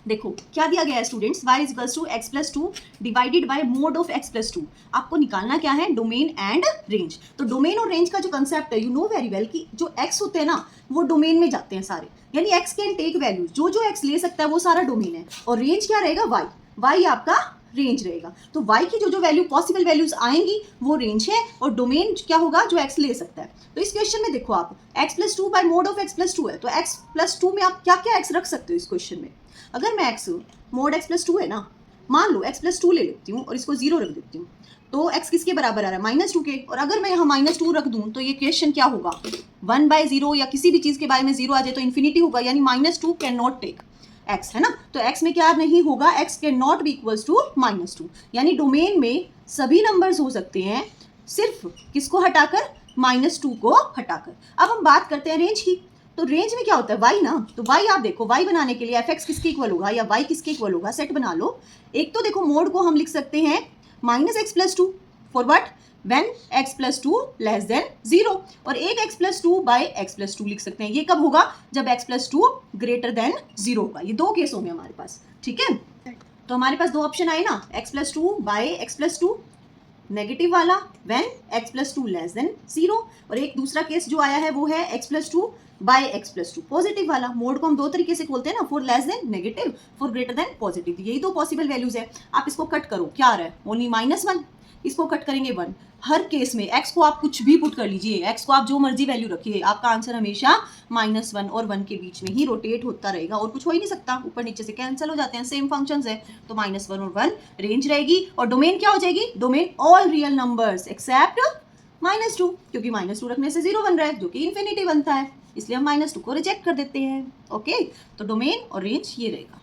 देखो क्या दिया गया है students, y is equals to x plus two divided by mod of x plus two. आपको निकालना क्या है, डोमेन एंड रेंज। तो डोमेन और रेंज का जो कंसेप्ट है, यू नो वेरी वेल कि जो x होते हैं ना वो डोमेन में जाते हैं सारे, यानी x कैन टेक वैल्यूज, जो जो x ले सकता है वो सारा डोमेन है। और रेंज क्या रहेगा, y आपका रेंज रहेगा। तो y की जो जो वैल्यू पॉसिबल वैल्यूज आएंगी वो रेंज है, और डोमेन क्या होगा, जो x ले सकता है। तो इस क्वेश्चन में देखो आप x plus two by mode of x plus to है, तो x प्लस टू में आप क्या क्या x रख सकते हो इस क्वेश्चन में। अगर मैं x mode x plus to है ना, मान लो x प्लस टू ले लेती हूँ और इसको जीरो रख देती हूँ, तो x किसके बराबर आ रहा है, माइनस टू के। और अगर मैं यहाँ माइनस टू रख दूँ तो ये क्वेश्चन क्या होगा, 1/0 या किसी भी चीज़ के बारे में जीरो आ जाए तो इन्फिनिटी होगा, यानी minus two can not take x, है ना। तो x में क्या नहीं होगा, x can not be equals to minus two, यानी डोमेन में सभी नंबर्स हो सकते हैं सिर्फ किसको हटाकर, माइनस टू को हटाकर। अब हम बात करते हैं रेंज की। तो रेंज में क्या होता है, y ना, तो y आप देखो, y बनाने के लिए fx किसके इक्वल होगा या y किसके इक्वल होगा, सेट बना लो। एक तो देखो मोड को हम लिख सकते हैं minus x plus to, for what, when x plus two less than zero, और एक x plus two by x plus to लिख सकते हैं। ये कब होगा, जब x plus to greater than zero होगा। ये दो केस होंगे हमारे पास, ठीक है। तो हमारे पास दो ऑप्शन आए ना, x plus two by x plus two negative वाला, when x plus two less than zero, और एक दूसरा केस जो आया है वो है x plus two by x plus to positive वाला। मोड को हम दो तरीके से खोलते हैं ना, for less than negative, for greater than positive. यही दो पॉसिबल वैल्यूज है। आप इसको कट करो, क्या आ रहा है, ओनली -1, इसको कट करेंगे 1। हर केस में x को आप कुछ भी पुट कर लीजिए, x को आप जो मर्जी वैल्यू रखिए, आपका आंसर हमेशा -1 और 1 के बीच में ही रोटेट होता रहेगा, और कुछ हो ही नहीं सकता। ऊपर नीचे से कैंसिल हो जाते हैं, सेम फंक्शंस है। तो -1 और 1 रेंज रहेगी, और डोमेन क्या हो जाएगी, domain all real numbers accept -2, क्योंकि -2 रखने से 0 बन रहा है जो कि इन्फिनिटी बनता है, इसलिए हम -2 को रिजेक्ट कर देते हैं। ओके, तो डोमेन और रेंज ये रहेगा।